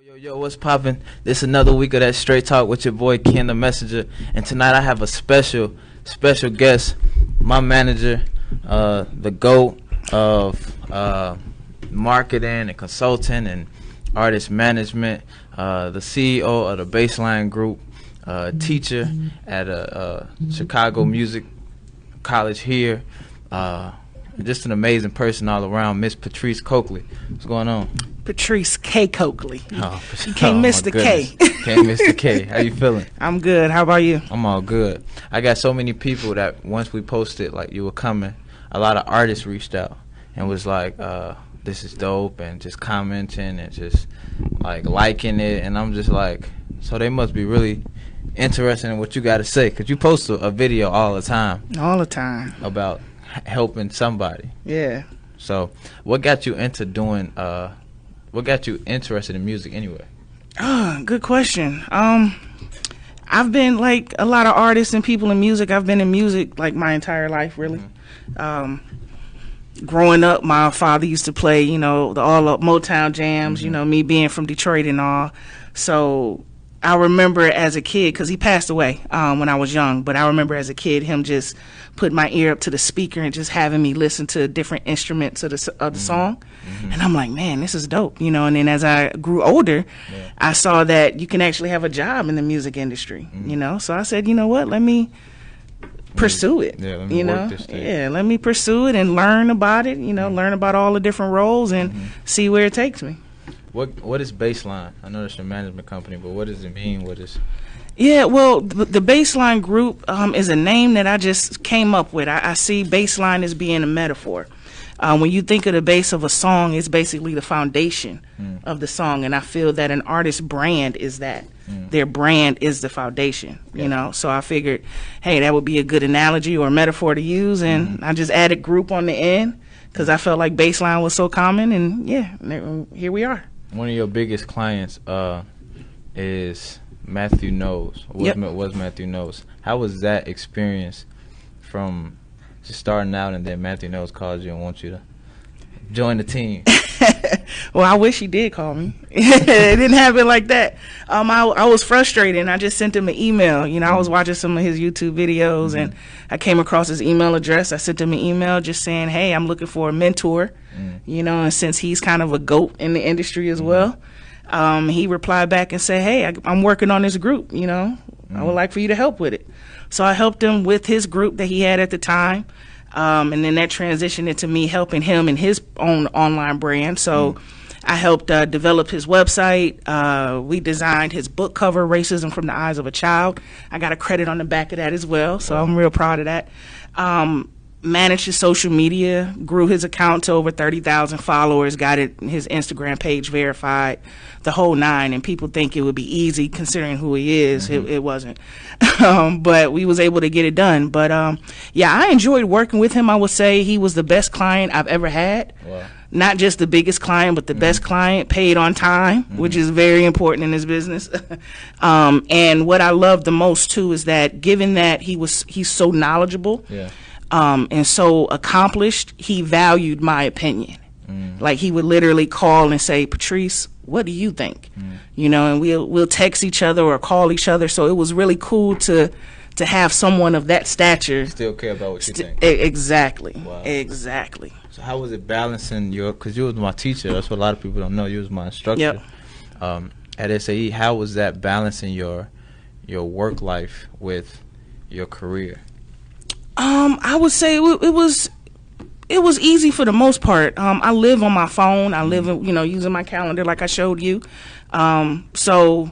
Yo, what's poppin'? This is another week of that Str8Talk with your boy Ken the Messenger, and tonight I have a special guest, my manager, the GOAT of marketing and consulting and artist management, the CEO of the Bassline Group, teacher at a Chicago Music College here, just an amazing person all around, Miss Patrice Cokley. What's going on? Patrice K. Cokley. Oh, you can't miss the K. Can't miss the K. How you feeling? I'm good. How about you? I'm all good. I got so many people that once we posted like you were coming, a lot of artists reached out and was like, this is dope, and just commenting and just like liking it, and I'm just like, so they must be really interested in what you got to say, because you post a video all the time. All the time. About helping somebody. Yeah. So what got you into doing, what got you interested in music anyway? Good question. I've been like a lot of artists and people in music. I've been in music like my entire life, really. Growing up, my father used to play, you know, all the Motown jams, you know, me being from Detroit and all. So I remember as a kid, because he passed away when I was young, but I remember as a kid him just putting my ear up to the speaker and just having me listen to different instruments of the song. And I'm like, man, this is dope, you know. And then as I grew older, I saw that you can actually have a job in the music industry, you know. So I said, you know what, let me pursue it. Yeah, let me work this thing. Yeah, let me pursue it and learn about it, you know, learn about all the different roles and see where it takes me. What is Bassline? I know it's your management company, but what does it mean? What is? Yeah, well, the Bassline Group is a name that I just came up with. I see bassline as being a metaphor. When you think of the base of a song, it's basically the foundation of the song, and I feel that an artist's brand is that. Their brand is the foundation, you know. So I figured, hey, that would be a good analogy or metaphor to use, and I just added group on the end because I felt like bassline was so common, and yeah, here we are. One of your biggest clients is Matthew Knowles. Was Matthew Knowles. How was that experience from just starting out and then Matthew Knowles calls you and wants you to join the team? Well, I wish he did call me. It didn't happen like that. I was frustrated, and I just sent him an email. You know, I was watching some of his YouTube videos, and I came across his email address. I sent him an email just saying, hey, I'm looking for a mentor, you know, and since he's kind of a GOAT in the industry as well, he replied back and said, hey, I'm working on this group, you know. I would like for you to help with it. So I helped him with his group that he had at the time. And then that transitioned into me helping him in his own online brand. So I helped develop his website. We designed his book cover, Racism from the Eyes of a Child. I got a credit on the back of that as well, so I'm real proud of that. Managed his social media, grew his account to over 30,000 followers, got his Instagram page verified, the whole nine. And people think it would be easy considering who he is. It wasn't. But we was able to get it done. But yeah, I enjoyed working with him. I would say he was the best client I've ever had. Wow. Not just the biggest client, but the best client, paid on time, which is very important in this business. And what I love the most too is that given that he's so knowledgeable, and so accomplished, he valued my opinion. Like he would literally call and say, Patrice, what do you think? You know, and we'll text each other or call each other. So it was really cool to have someone of that stature still care about what you think. Exactly. Wow. Exactly. So how was it balancing because you was my teacher? That's what a lot of people don't know. You was my instructor. At SAE. How was that balancing your work life with your career? I would say it was easy for the most part. I live on my phone. I live, you know, using my calendar like I showed you. So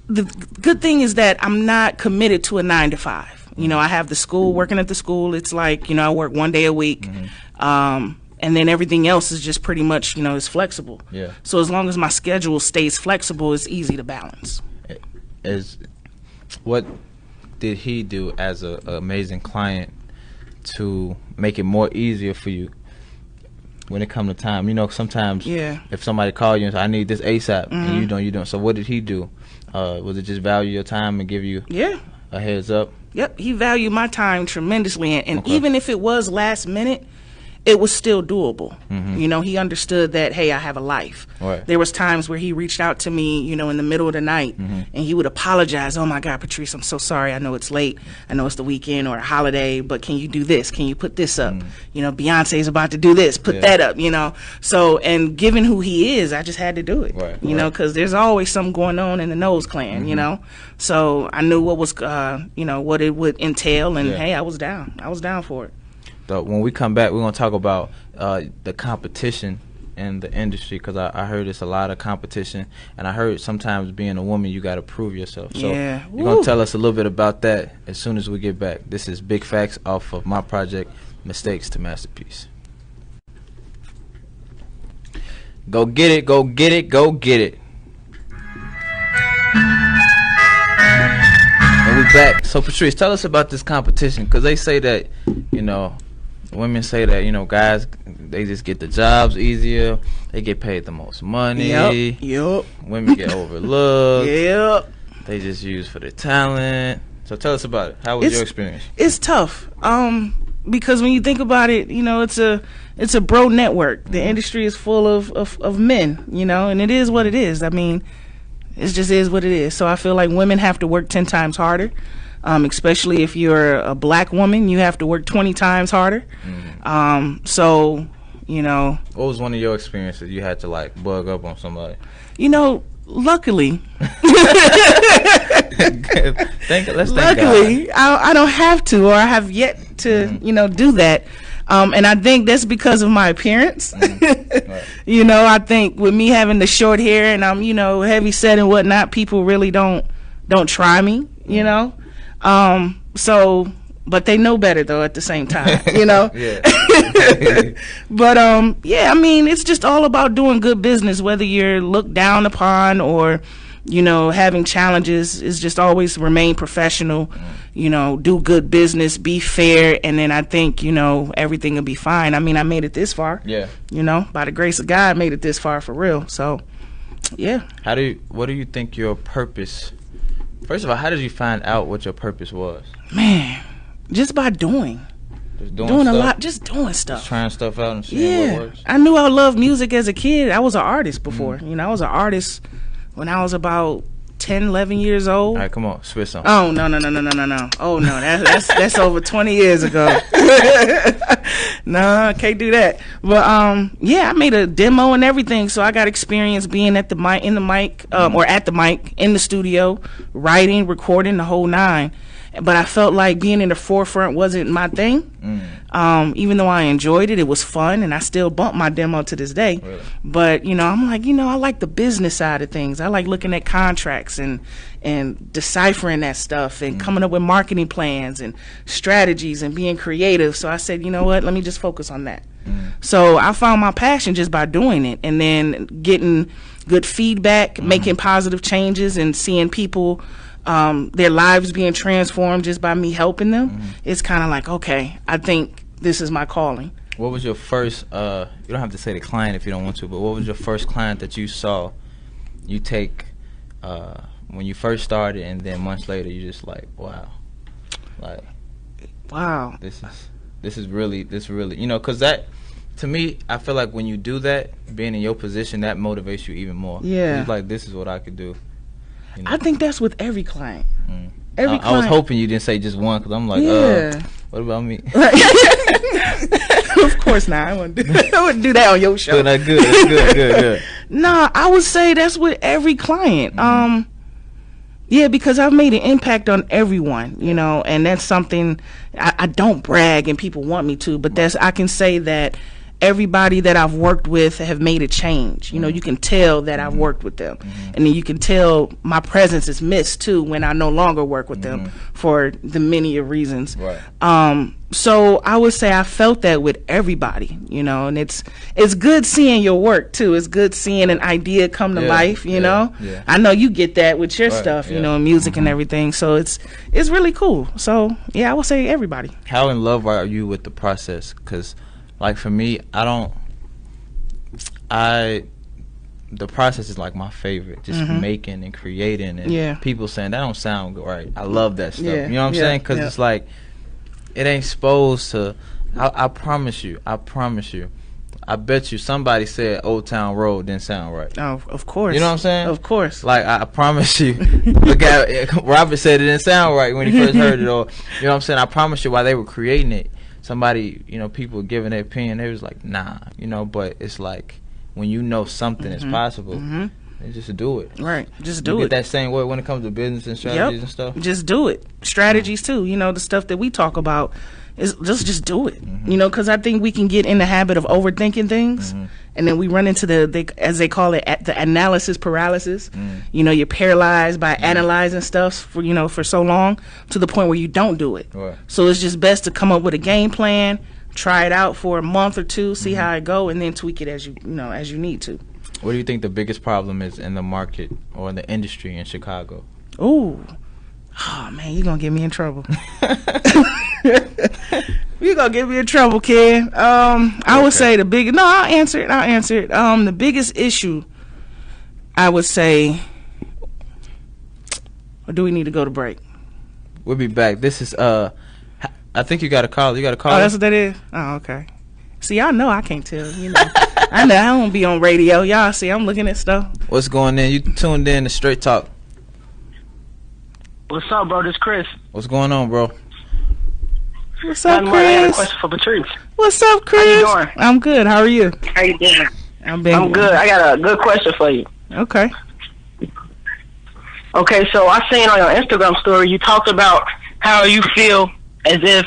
the good thing is that I'm not committed to a 9 to 5. You know, I have the school, working at the school. It's like, you know, I work 1 day a week. And then everything else is just pretty much, you know, is flexible. Yeah. So as long as my schedule stays flexible, it's easy to balance. What did he do as an amazing client to make it more easier for you when it comes to time? You know, sometimes if somebody calls you and says, I need this ASAP, and you don't. So what did he do? Was it just value your time and give you a heads up? Yep, he valued my time tremendously. And even if it was last minute, it was still doable. You know, he understood that, hey, I have a life. Right. There was times where he reached out to me, you know, in the middle of the night, and he would apologize. Oh my God, Patrice, I'm so sorry. I know it's late. I know it's the weekend or a holiday, but can you do this? Can you put this up? You know, Beyonce's about to do this. Put that up, you know. So, and given who he is, I just had to do it, you know, because there's always something going on in the Nose Clan, you know. So I knew what was, you know, what it would entail, and hey, I was down. I was down for it. So when we come back, we're going to talk about the competition in the industry, because I heard it's a lot of competition, and I heard sometimes being a woman, you got to prove yourself. So you're going to tell us a little bit about that as soon as we get back. This is Big Facts off of my project, Mistakes to Masterpiece. Go get it, go get it, go get it. And we back. So Patrice, tell us about this competition, because they say that, you know, women say that, you know, guys, they just get the jobs easier. They get paid the most money. Yep. Women get overlooked. Yep. They just use for their talent. So tell us about it. How was your experience? It's tough. Because when you think about it, you know, it's a bro network. The industry is full of men, you know, and it is what it is. I mean, it just is what it is. So I feel like women have to work 10 times harder. Especially if you're a black woman, you have to work 20 times harder. So, you know. What was one of your experiences you had to, like, bug up on somebody? You know, luckily. Luckily, I don't have to, or I have yet to, you know, do that. And I think that's because of my appearance. Right. You know, I think with me having the short hair and I'm, you know, heavy set and whatnot, people really don't try me, you know. So, but they know better though at the same time, you know. But yeah, I mean, it's just all about doing good business, whether you're looked down upon or, you know, having challenges. Is just always remain professional, you know, do good business, be fair, and then I think, you know, everything will be fine. I mean, I made it this far. Yeah. You know, by the grace of God, I made it this far for real. So, yeah. What do you think your purpose? First of all, how did you find out what your purpose was? Man, just by doing. Just doing a lot, just doing stuff. Just trying stuff out and seeing what works. I knew I loved music as a kid. I was an artist before. You know, I was an artist when I was about 10, 11 years old. All right, come on, spit something. Oh, no. Oh, no, that's over 20 years ago. No, I can't do that. But, yeah, I made a demo and everything, so I got experience being at the mic, or at the mic, in the studio, writing, recording, the whole nine. But I felt like being in the forefront wasn't my thing. Even though I enjoyed it, it was fun, and I still bump my demo to this day. Really? But, you know, I'm like, you know, I like the business side of things. I like looking at contracts and deciphering that stuff and coming up with marketing plans and strategies and being creative. So I said, you know what, let me just focus on that. So I found my passion just by doing it, and then getting good feedback, making positive changes, and seeing people their lives being transformed just by me helping them. It's kind of like, okay, I think this is my calling. What was your first, you don't have to say the client if you don't want to, but what was your first client that you saw you take when you first started, and then months later you just like, wow, this is really, you know, because that, to me, I feel like when you do that, being in your position, that motivates you even more. Yeah. It's like, this is what I could do. You know? I think that's with every client. I was hoping you didn't say just one, because I'm like, what about me? Of course not. I wouldn't do that on your show. That's good. Nah, I would say that's with every client. Yeah, because I've made an impact on everyone, you know, and that's something I don't brag, and people want me to, but I can say that everybody that I've worked with have made a change. You know, you can tell that I've worked with them. And then you can tell my presence is missed too when I no longer work with them for the many reasons. Right. So I would say I felt that with everybody, you know, and it's good seeing your work too. It's good seeing an idea come to life, you know. Yeah. I know you get that with your stuff, you know, music and everything. So it's really cool. So yeah, I would say everybody. How in love are you with the process? Because like for me, the process is like my favorite. Just making and creating, and people saying that don't sound good, right? I love that stuff. You know what I'm saying? Because it's like, it ain't supposed to I promise you. I bet you somebody said Old Town Road didn't sound right. Oh, of course. You know what I'm saying? Of course. Like, I promise you. Look at Robert said it didn't sound right when he first heard it. Or, you know what I'm saying? I promise you, while they were creating it, somebody, people giving their opinion, they was like, nah, but it's like, when you know something is possible, just do it. Right. Just do it. Get that same way when it comes to business and strategies and stuff. Just do it. Strategies too. The stuff that we talk about is just do it. Because I think we can get in the habit of overthinking things, and then we run into as they call it, the analysis paralysis. You're paralyzed by analyzing stuff for so long to the point where you don't do it. Right. So it's just best to come up with a game plan, try it out for a month or two, see how it go, and then tweak it as you need to. What do you think the biggest problem is in the market or in the industry in Chicago? Oh man, you're gonna get me in trouble. You're gonna get me in trouble, kid. I would say I'll answer it. The biggest issue, I would say, or do we need to go to break? We'll be back. This is I think you got a call. Oh, that's what that is? Oh, okay. See, y'all know I can't tell, I know I don't be on radio. Y'all see, I'm looking at stuff. What's going on? You tuned in to Str8Talk. What's up, bro? This Chris. What's going on, bro? What's up, Chris? I had a question for Patrice. What's up, Chris? How you doing? I'm good. How are you? How you doing? I'm good. I got a good question for you. Okay. Okay, so I seen on your Instagram story you talked about how you feel as if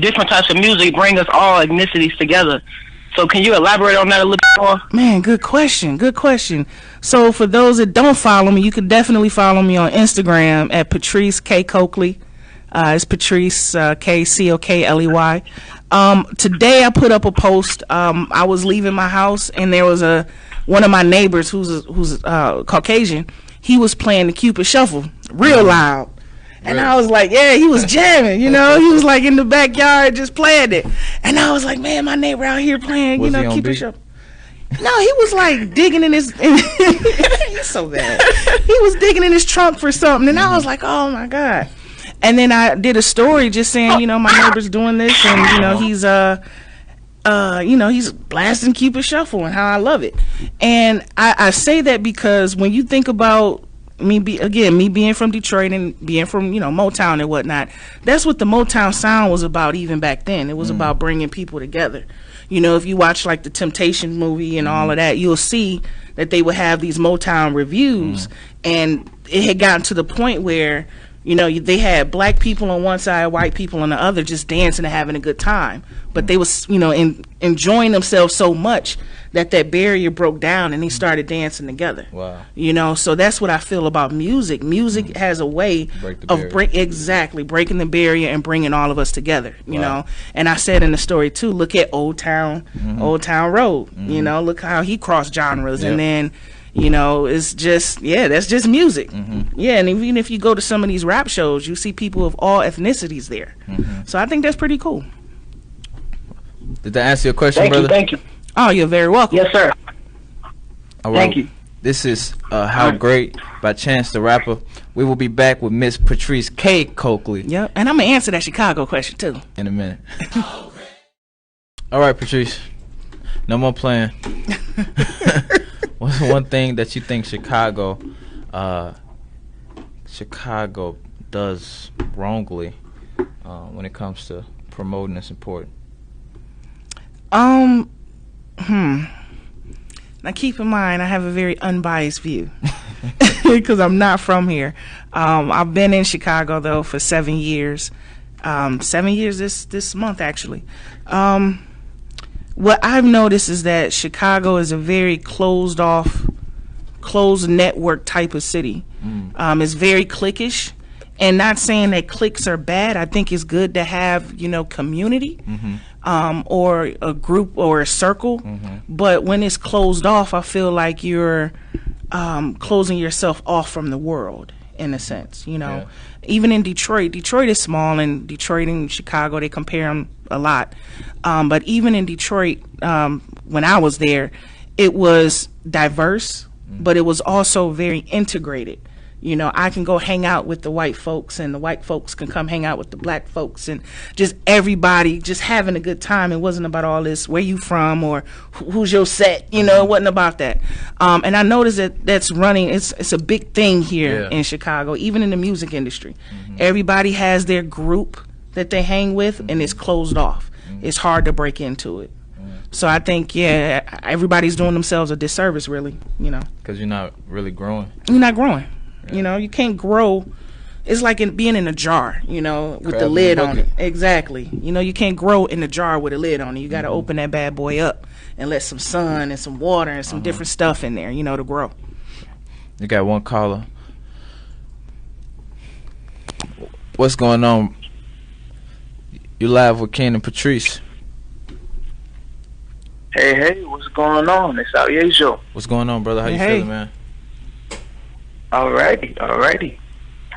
different types of music bring us all ethnicities together. So can you elaborate on that a little bit more? Man, good question. So for those that don't follow me, you can definitely follow me on Instagram at Patrice K Cokley. It's Patrice K Cokley. Today I put up a post. I was leaving my house and there was one of my neighbors who's Caucasian. He was playing the Cupid Shuffle real loud. And I was like, yeah, he was jamming, He was like in the backyard just playing it. And I was like, man, my neighbor out here playing, Cupid Shuffle. No, he was like digging in his he's so bad. He was digging in his trunk for something, and I was like, oh my God. And then I did a story just saying, my neighbor's doing this, and he's he's blasting Cupid Shuffle and how I love it. And I say that because when you think about me being from Detroit and being from Motown and whatnot, that's what the Motown sound was about even back then. It was about bringing people together. If you watch like the Temptation movie and all of that, you'll see that they would have these Motown reviews, and it had gotten to the point where they had black people on one side, white people on the other, just dancing and having a good time. But they was enjoying themselves so much that barrier broke down and they started dancing together. Wow. So that's what I feel about music. Music has a way of breaking the barrier and bringing all of us together. You know, and I said in the story too. Look at Old Town Road. Look how he crossed genres, and then. It's just, that's just music. Yeah, and even if you go to some of these rap shows, you see people of all ethnicities there. So I think that's pretty cool. Did that answer your question, brother? Thank you. Oh, you're very welcome. Yes, sir. All right. Thank you. This is How Great by Chance the Rapper. We will be back with Miss Patrice K Cokley. Yep, and I'm going to answer that Chicago question, too. In a minute. All right, Patrice. No more playing. What's one thing that you think Chicago does wrongly when it comes to promoting and supporting? Now keep in mind, I have a very unbiased view because I'm not from here. I've been in Chicago though for 7 years. 7 years this month actually. What I've noticed is that Chicago is a very closed network type of city. It's very cliquish, and not saying that cliques are bad. I think it's good to have, community, or a group or a circle. But when it's closed off, I feel like you're closing yourself off from the world in a sense, Yeah. Even in Detroit is small, and Detroit and Chicago, they compare them a lot. But even in Detroit, when I was there, it was diverse, but it was also very integrated. You know, I can go hang out with the white folks, and the white folks can come hang out with the black folks, and just everybody just having a good time. It wasn't about all this, where you from or who's your set, you know, it wasn't about that. And I noticed that that's running, it's a big thing here in Chicago, even in the music industry. Everybody has their group that they hang with, and it's closed off. It's hard to break into it. So I think, everybody's doing themselves a disservice, really, you know. Because you're not really growing. You're not growing. You know, you can't grow. It's like being in a jar, you know, with the lid on it. Exactly. You know, you can't grow in a jar with a lid on it. You got to open that bad boy up and let some sun and some water and some different stuff in there, you know, to grow. You got one caller. What's going on? You live with Ken and Patrice. Hey, what's going on? It's t.r.u.t.h. What's going on, brother? How you feeling, man? Alrighty.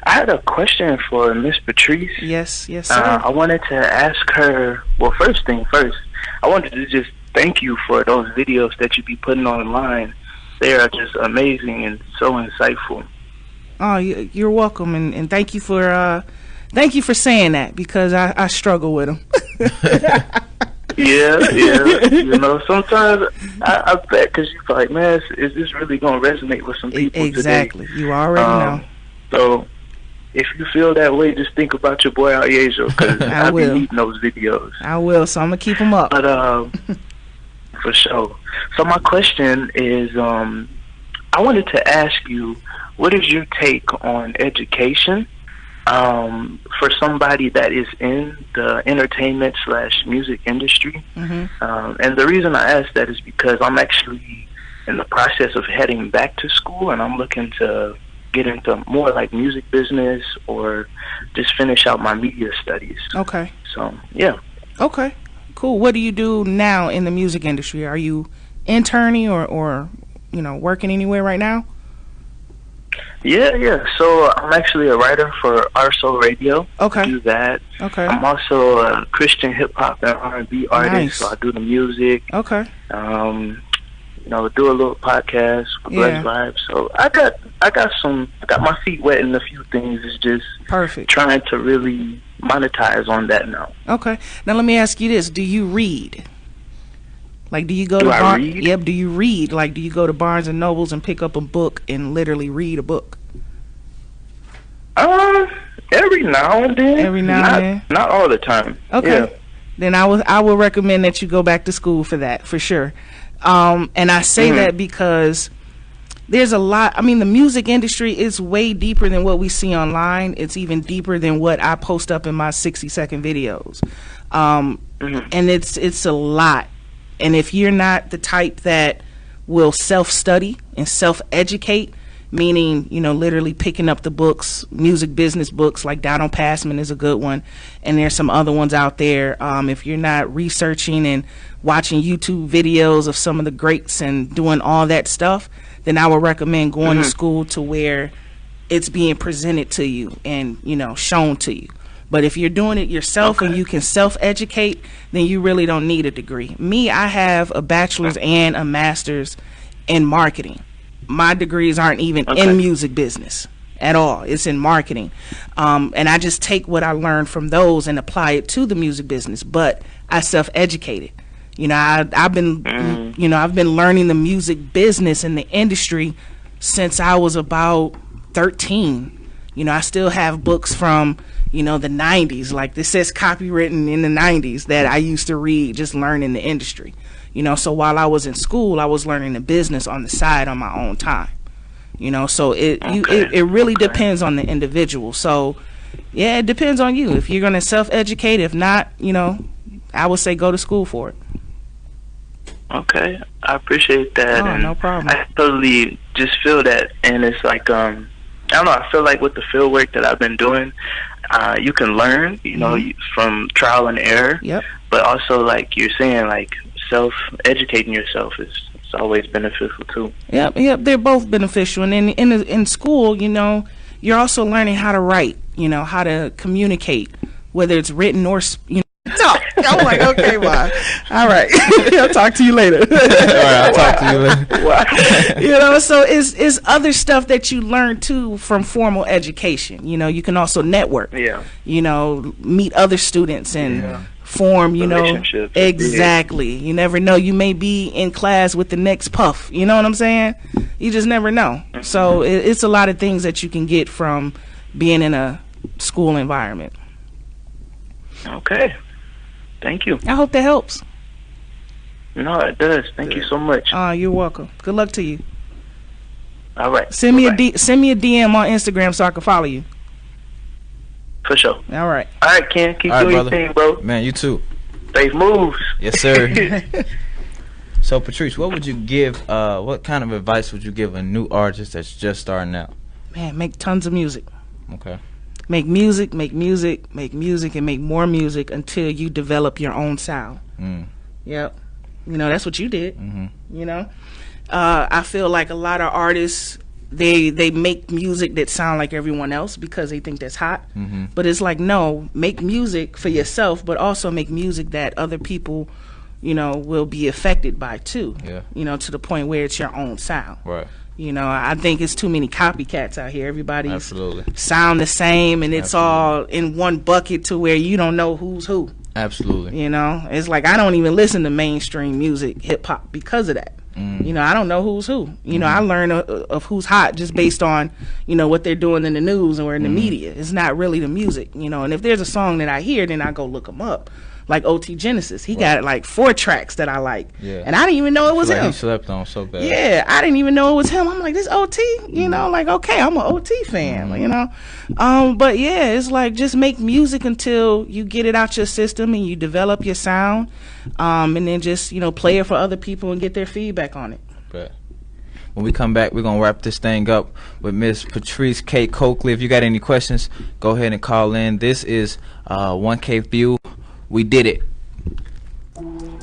I had a question for Miss Patrice. Yes, sir. I wanted to ask her, well, first thing first, I wanted to just thank you for those videos that you be putting online. They are just amazing and so insightful. Oh, you're welcome, and thank you for saying that, because I struggle with them. Yeah. You know, sometimes I bet, because you're like, man, is this really going to resonate with some people exactly. today? You already know. So, if you feel that way, just think about your boy t.r.u.t.h, because I be needing those videos. I will, so I'm going to keep them up. But, for sure. So, my question is, I wanted to ask you, what is your take on education? For somebody that is in the entertainment / music industry. And the reason I ask that is because I'm actually in the process of heading back to school, and I'm looking to get into more like music business or just finish out my media studies. Okay. So, yeah. Okay, cool. What do you do now in the music industry? Are you interning or you know, working anywhere right now? Yeah. So I'm actually a writer for RSO Radio. Okay. I do that. Okay. I'm also a Christian hip hop and R&B artist. Nice. So I do the music. Okay. You know, do a little podcast for Blessed Vibes. So I got my feet wet in a few things. It's just perfect. Trying to really monetize on that now. Okay. Now let me ask you this: do you read? Like, do you go to read? Yep. Do you read? Like, do you go to Barnes and Nobles and pick up a book and literally read a book? Every now and then. Every now and then. Not all the time. Okay. Yeah. Then I will recommend that you go back to school for that, for sure. And I say that because there's a lot. I mean, the music industry is way deeper than what we see online. It's even deeper than what I post up in my 60-second videos. And it's a lot. And if you're not the type that will self-study and self-educate, meaning, you know, literally picking up the books, music business books, like Donald Passman is a good one, and there's some other ones out there. If you're not researching and watching YouTube videos of some of the greats and doing all that stuff, then I would recommend going to school to where it's being presented to you and, you know, shown to you. But if you're doing it yourself and you can self-educate, then you really don't need a degree. Me, I have a bachelor's and a master's in marketing. My degrees aren't even in music business at all. It's in marketing. And I just take what I learned from those and apply it to the music business. But I self-educated. You know, I've been learning the music business and the industry since I was about 13. You know, I still have books from, you know, the 90s, like this says copywritten in the 90s, that I used to read, just learning the industry. You know, so while I was in school, I was learning the business on the side on my own time. You know, so it really depends on the individual. So, yeah, it depends on you. If you're going to self-educate, if not, you know, I would say go to school for it. Okay, I appreciate that. Oh, no problem. I totally just feel that, and it's like, I don't know, I feel like with the field work that I've been doing, you can learn, you know, from trial and error. Yep. But also, like you're saying, like self-educating yourself is always beneficial too. Yep, they're both beneficial. And in school, you know, you're also learning how to write, you know, how to communicate, whether it's written or, you know. No, I'm like, okay, bye. All right. I'll talk to you later. All right, I'll talk to you later. You know, so it's other stuff that you learn too from formal education. You know, you can also network. Yeah. You know, meet other students and form, you know, Relationships. exactly. You never know. You may be in class with the next Puff. You know what I'm saying? You just never know. So it's a lot of things that you can get from being in a school environment. Okay. Thank you. I hope that helps. No, it does. Thank you so much. You're welcome. Good luck to you. All right. Send me Bye-bye. send me a DM on Instagram so I can follow you. For sure. All right. All right, Ken. Keep All right, doing your brother. thing, bro. Man, you too. Safe moves. Yes, sir. So, Patrice, what would you give? What kind of advice would you give a new artist that's just starting out? Man, make tons of music. Okay. Make music, make music, make music, and make more music until you develop your own sound. Yep. You know, that's what you did. You know? I feel like a lot of artists, they make music that sound like everyone else because they think that's hot. But it's like, no, make music for yourself, but also make music that other people, you know, will be affected by too. Yeah. You know, to the point where it's your own sound. Right. You know, I think it's too many copycats out here. Everybody's Absolutely. sound the same, and it's all in one bucket to where you don't know who's who. Absolutely. You know, it's like I don't even listen to mainstream music, hip hop, because of that. You know, I don't know who's who. You know, I learn of who's hot just based on, you know, what they're doing in the news or in the media. It's not really the music, you know. And if there's a song that I hear, then I go look them up. Like O.T. Genesis, he got like 4 tracks that I like, and I didn't even know it was Like him. he slept on so bad. Yeah, I didn't even know it was him. I'm like, this OT, you know, like, okay, I'm an OT fan, you know. But yeah, it's like just make music until you get it out your system and you develop your sound, and then just, you know, play it for other people and get their feedback on it. But when we come back, we're going to wrap this thing up with Miss Patrice K. Cokley. If you got any questions, go ahead and call in. This is 1K View. We did it. All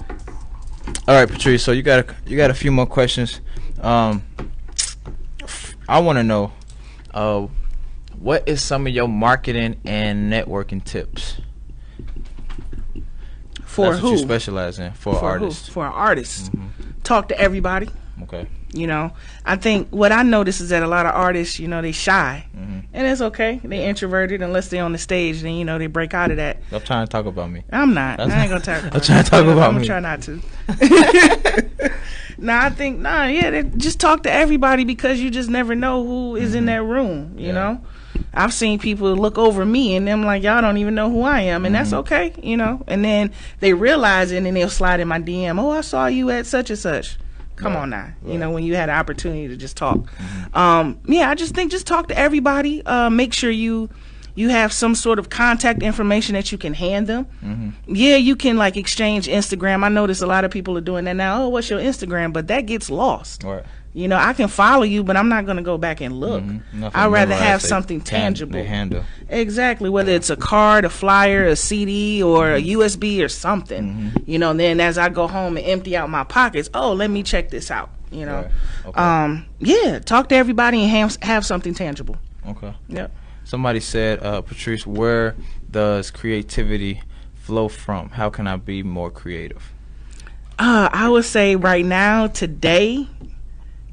right, Patrice. So you got a few more questions. I want to know, what is some of your marketing and networking tips? For That's who? what you specialize in for artists. Who? For artists. Talk to everybody. Okay. You know, I think what I notice is that a lot of artists, you know, they shy, and it's okay. They introverted unless they're on the stage. Then, you know, they break out of that. Stop trying to talk about me. I'm not. I ain't gonna talk. I'm trying to talk about me. I'm gonna try not to. I think they just talk to everybody because you just never know who is in that room. You know, I've seen people look over me and them like, y'all don't even know who I am, and that's okay. You know, and then they realize it and then they'll slide in my DM. Oh, I saw you at such and such. Come on now. You know, when you had an opportunity to just talk. I just think just talk to everybody. Make sure you have some sort of contact information that you can hand them. Yeah, you can like exchange Instagram. I notice a lot of people are doing that now. Oh, what's your Instagram? But that gets lost. Right. You know, I can follow you, but I'm not going to go back and look. I'd rather have something tangible. They handle. Exactly, whether it's a card, a flyer, a CD, or a USB or something. You know, then as I go home and empty out my pockets, oh, let me check this out. You know, Okay. talk to everybody and have something tangible. Okay. Yep. Somebody said, Patrice, where does creativity flow from? How can I be more creative? I would say right now, today,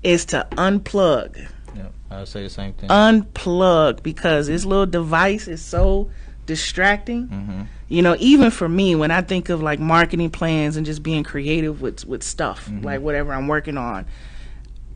is to unplug. Yep, I would say the same thing. Unplug, because this little device is so distracting. You know, even for me, when I think of like marketing plans and just being creative with stuff, like whatever I'm working on,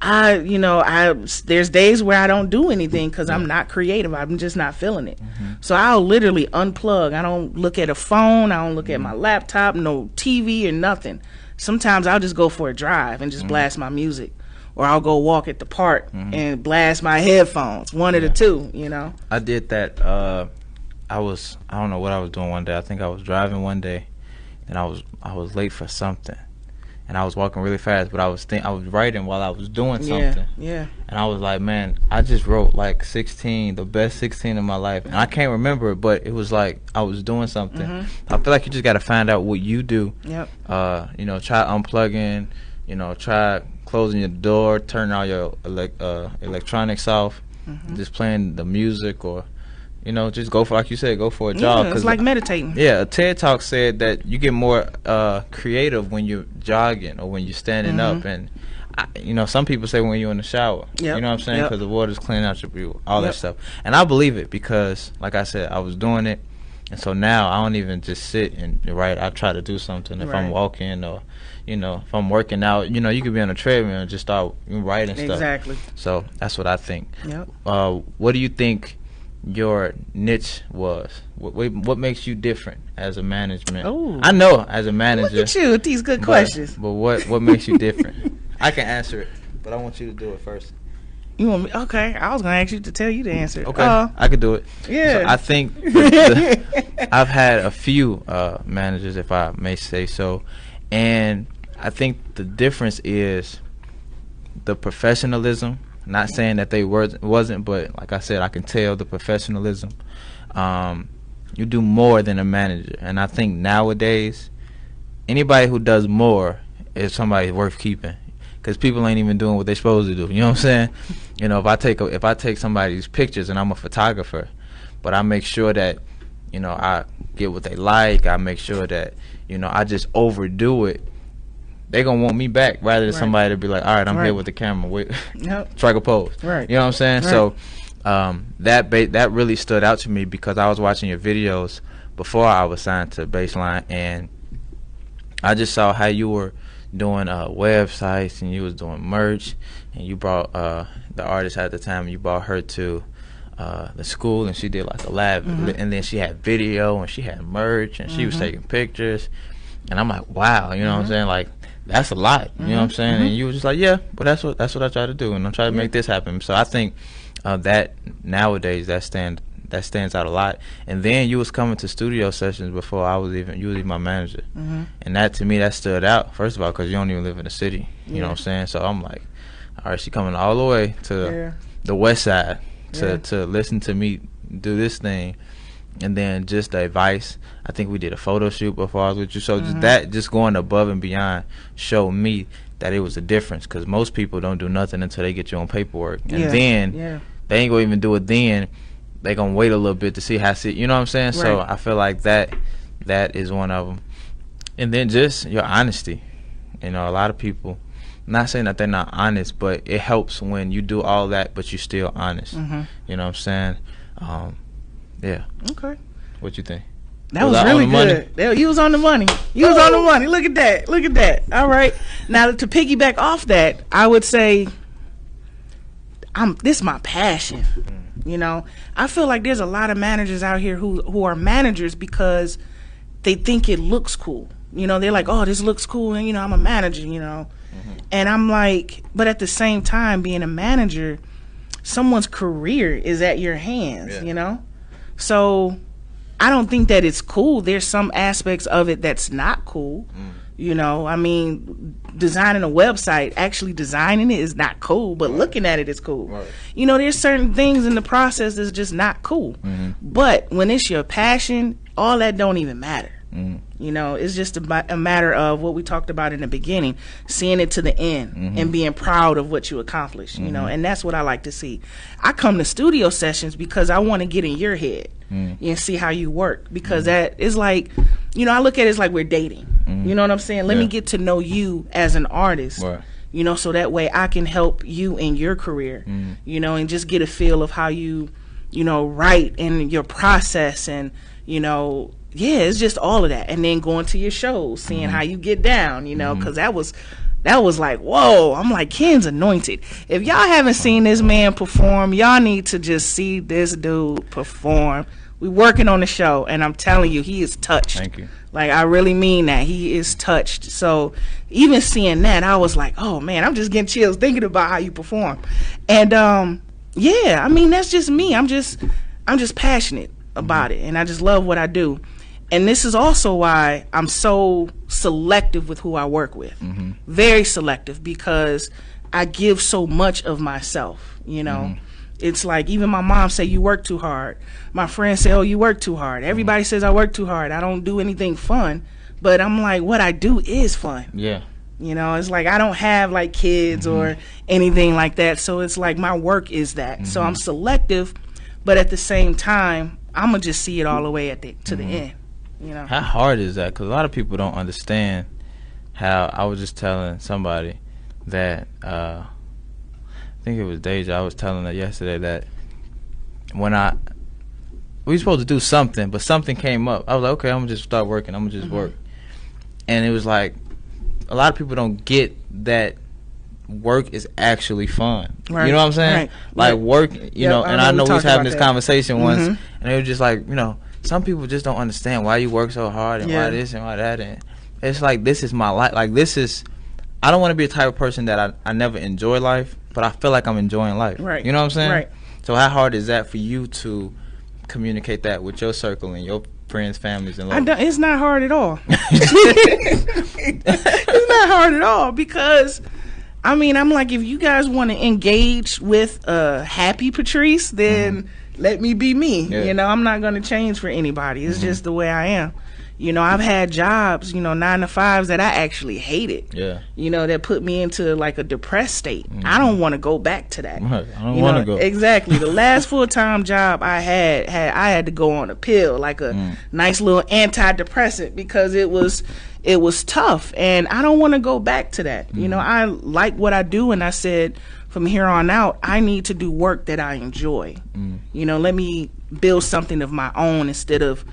there's days where I don't do anything because I'm not creative. I'm just not feeling it. So I'll literally unplug. I don't look at a phone. I don't look at my laptop, no TV or nothing. Sometimes I'll just go for a drive and just blast my music. Or I'll go walk at the park and blast my headphones. One of the two, you know. I did that. I don't know what I was doing one day. I think I was driving one day, and I was late for something, and I was walking really fast. But I was writing while I was doing something. Yeah. And I was like, man, I just wrote like 16, the best 16 of my life, and I can't remember it, but it was like I was doing something. I feel like you just got to find out what you do. Yep. You know, try unplugging. You know, try closing your door, turn all your electronics off, just playing the music or You know, just go for, like you said, go for a jog. Yeah, it's like meditating. Yeah, a TED Talk said that you get more creative when you're jogging or when you're standing up. And, you know, some people say when you're in the shower. Yep. You know what I'm saying? Because the water's cleaning out your breath, all that stuff. And I believe it because, like I said, I was doing it. And so now I don't even just sit and write. I try to do something if I'm walking or, you know, if I'm working out. You know, you could be on a treadmill and just start writing stuff. Exactly. So that's what I think. Yep. What do you think your niche was? What makes you different as a management? Ooh. I know as a manager. Look at you with these good questions. But what makes you different? I can answer it, but I want you to do it first. You want me? Okay, I was gonna ask you to tell you the answer. Okay, I could do it. Yeah. So I think I've had a few managers, if I may say so, and I think the difference is the professionalism. Not saying that they wasn't, but like I said, I can tell the professionalism. You do more than a manager, and I think nowadays anybody who does more is somebody worth keeping. Because people ain't even doing what they're supposed to do. You know what I'm saying? You know, if I take somebody's pictures and I'm a photographer, but I make sure that, you know, I get what they like. I make sure that, you know, I just overdo it. They gonna want me back rather than somebody to be like, all right, I'm here with the camera. Wait, strike a pose. Right. You know what I'm saying? Right. So that really stood out to me because I was watching your videos before I was signed to Bassline, and I just saw how you were doing websites and you was doing merch, and you brought the artist at the time, you brought her to the school, and she did like a lab, and then she had video and she had merch and she was taking pictures, and I'm like, wow, you know what I'm saying? Like, that's a lot, you know what I'm saying? And you were just like, yeah, but that's what I try to do, and I'm trying to make this happen. So I think that nowadays that stands out a lot. And then you was coming to studio sessions before you was even my manager, and that to me that stood out. First of all, because you don't even live in the city, you know what I'm saying? So I'm like, all right, she coming all the way to the west side to listen to me do this thing. And then just the advice. I think we did a photo shoot before I was with you. So just going above and beyond showed me that it was a difference, because most people don't do nothing until they get you on paperwork, and then they ain't gonna even do it. Then they gonna wait a little bit to see how you know what I'm saying? Right. So I feel like that is one of them. And then just your honesty. You know, a lot of people, I'm not saying that they're not honest, but it helps when you do all that but you're still honest. You know what I'm saying? Yeah. Okay. What you think? That was really good. You was on the money. You was on the money. Look at that. Look at that. All right. Now, to piggyback off that, I would say this is my passion. You know, I feel like there's a lot of managers out here who are managers because they think it looks cool. You know, they're like, oh, this looks cool, and, you know, I'm a manager, you know. And I'm like, but at the same time, being a manager, someone's career is at your hands, you know? So I don't think that it's cool. There's some aspects of it that's not cool. You know, I mean, designing a website, actually designing it is not cool, but looking at it is cool. Right. You know, there's certain things in the process that's just not cool. But when it's your passion, all that don't even matter. You know, it's just a matter of what we talked about in the beginning, seeing it to the end and being proud of what you accomplished, you know, and that's what I like to see. I come to studio sessions because I want to get in your head and see how you work, because that is like, you know, I look at it as like we're dating. You know what I'm saying? Let me get to know you as an artist. Right. You know, so that way I can help you in your career, you know, and just get a feel of how you know, write and your process, and, you know, it's just all of that. And then going to your shows, seeing how you get down, you know, because that was like, whoa. I'm like, Ken's anointed. If y'all haven't seen this man perform, y'all need to just see this dude perform. We working on the show, and I'm telling you, he is touched. Thank you. Like, I really mean that. He is touched. So even seeing that, I was like, oh man, I'm just getting chills thinking about how you perform. And I mean, that's just me. I'm just passionate about it, and I just love what I do. And this is also why I'm so selective with who I work with. Very selective, because I give so much of myself, you know. It's like, even my mom say, you work too hard. My friends say, oh, you work too hard. Everybody says I work too hard. I don't do anything fun. But I'm like, what I do is fun. Yeah. You know, it's like I don't have like kids or anything like that. So it's like my work is that. So I'm selective, but at the same time, I'm gonna just see it all the way to the end. You know, how hard is that? Because a lot of people don't understand how. I was just telling somebody that I think it was Deja. I was telling her yesterday that when we were supposed to do something, but something came up. I was like, okay, I'm gonna just start working. I'm gonna just work. And it was like a lot of people don't get that work is actually fun. Right. You know what I'm saying? Right. Like work, you know. And I know we was having this conversation once, and they were just like, you know, some people just don't understand why you work so hard and why this and why that. And it's like, this is my life. Like, this is. I don't want to be the type of person that I never enjoy life, but I feel like I'm enjoying life. Right. You know what I'm saying? Right. So how hard is that for you to communicate that with your circle and your friends, families, and love? It's not hard at all. It's not hard at all, because I mean, I'm like, if you guys want to engage with happy Patrice, then let me be me. Yeah. You know, I'm not going to change for anybody. It's just the way I am. You know, I've had jobs, 9 to 5s that I actually hated. Yeah. You know, that put me into like a depressed state. I don't want to go back to that. Right. I don't want to go. Exactly. The last full-time job I had to go on a pill, like a nice little antidepressant, because it was tough, and I don't want to go back to that. You know, I like what I do, and I said from here on out, I need to do work that I enjoy. You know, let me build something of my own instead of,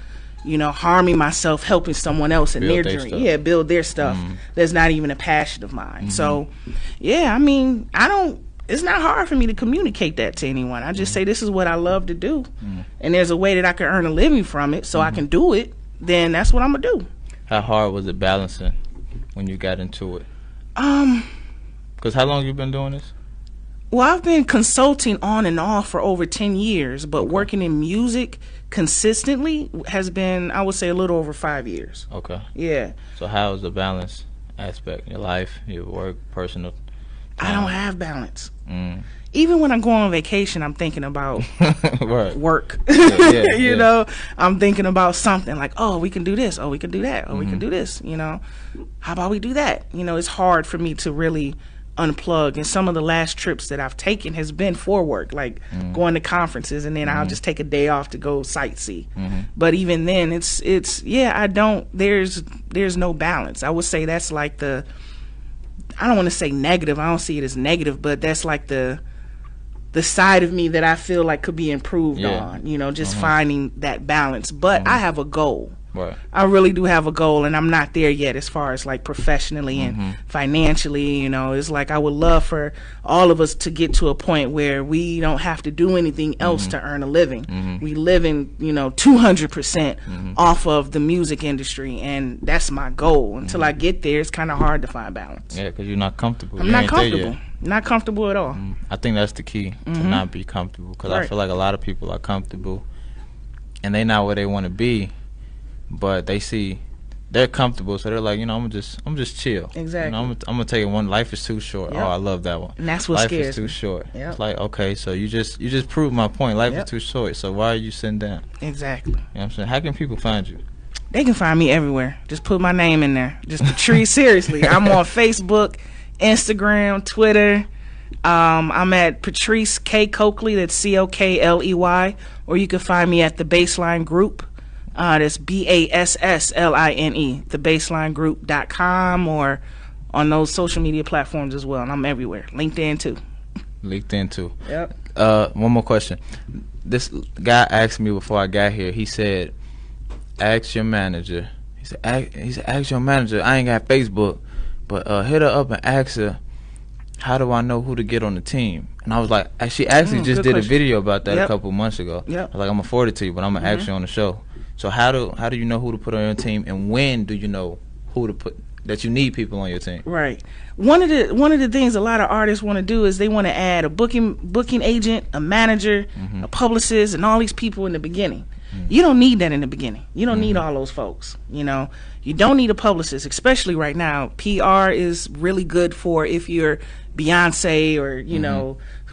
harming myself, helping someone else in their journey. Yeah, build their stuff. That's not even a passion of mine. So, yeah, I mean, it's not hard for me to communicate that to anyone. I just say, this is what I love to do. And there's a way that I can earn a living from it, so I can do it. Then that's what I'm going to do. How hard was it balancing when you got into it? Because how long you been doing this? Well, I've been consulting on and off for over 10 years, but working in music consistently has been, I would say, a little over 5 years. Okay. Yeah. So how is the balance aspect in your life, your work, personal time? I don't have balance. Even when I go on vacation, I'm thinking about work. You know, I'm thinking about something like, oh, we can do this. Oh, we can do that. Oh, we can do this. You know, how about we do that? You know, it's hard for me to really unplug, and some of the last trips that I've taken has been for work, like going to conferences, and then I'll just take a day off to go sightsee. But even then, it's there's no balance. I would say that's like I don't want to say negative, I don't see it as negative, but that's like the side of me that I feel like could be improved on, just finding that balance. But I have a goal. Right. I really do have a goal, and I'm not there yet as far as like professionally and financially. It's like I would love for all of us to get to a point where we don't have to do anything else to earn a living. We live in 200% off of the music industry, and that's my goal. Until I get there, it's kind of hard to find balance. Yeah, because you're not comfortable. I'm not comfortable. Not comfortable at all. I think that's the key, to not be comfortable, because I feel like a lot of people are comfortable and they not where they want to be. But they're comfortable, so they're like, I'm just chill. Exactly. I'm gonna take it one. Life is too short. Yep. Oh, I love that one. And that's what life scares is too me. short. Yep. It's like, okay, so you just proved my point. Life is too short. So why are you sitting down? Exactly. You know what I'm saying? How can people find you? They can find me everywhere. Just put my name in there. Just Patrice. Seriously, I'm on Facebook, Instagram, Twitter. I'm at Patrice K Cokley. That's Cokley. Or you can find me at the Bassline Group. That's BASSLINE, thebasslinegroup.com, or on those social media platforms as well. And I'm everywhere. LinkedIn too. Yep. One more question. This guy asked me before I got here. He said, ask your manager. He said, ask your manager. I ain't got Facebook, but hit her up and ask her, how do I know who to get on the team? And I was like, she actually just did a video about that a couple months ago. I was like, I'm going to forward it to you, but I'm going to ask you on the show. So how do you know who to put on your team, and when do you know who to put, that you need people on your team? Right. One of the things a lot of artists want to do is they want to add a booking agent, a manager, a publicist, and all these people in the beginning. You don't need that in the beginning. You don't need all those folks. You don't need a publicist, especially right now. PR is really good for if you're Beyonce or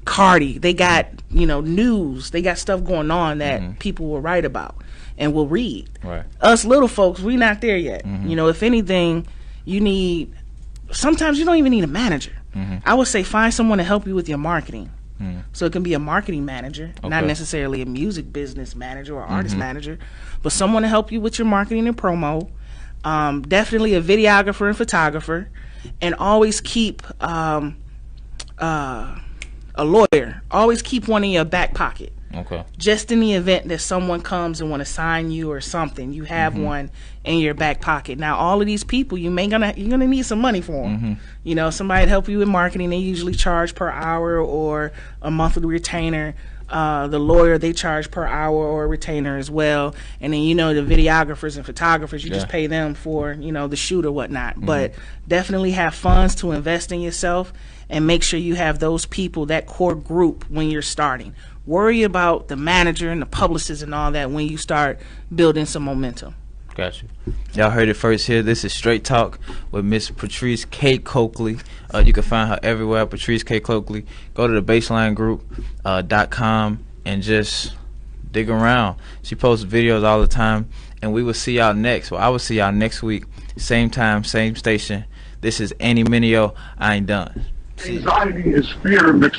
Cardi. They got news. They got stuff going on that people will write about and will read. Right. Us little folks, we not there yet. If anything, sometimes you don't even need a manager. I would say find someone to help you with your marketing. So it can be a marketing manager, not Okay. necessarily a music business manager or artist manager, but someone to help you with your marketing and promo. Definitely a videographer and photographer, and always keep a lawyer. Always keep one in your back pocket. Okay. Just in the event that someone comes and want to sign you or something, you have one in your back pocket. Now, all of these people, you're gonna need some money for them. You know, somebody to help you with marketing. They usually charge per hour or a monthly retainer. The lawyer, they charge per hour or a retainer as well. And then, you know, the videographers and photographers, you just pay them for, you know, the shoot or whatnot. But definitely have funds to invest in yourself, and make sure you have those people, that core group, when you're starting. Worry about the manager and the publicist and all that when you start building some momentum. Got you. Y'all heard it first here. This is Straight Talk with Miss Patrice K. Cokley. You can find her everywhere, Patrice K. Cokley. Go to the Bassline Group .com and just dig around. She posts videos all the time, and we will see y'all next. Well, I will see y'all next week, same time, same station. This is Annie Mineo. I ain't done. Anxiety is fear mixed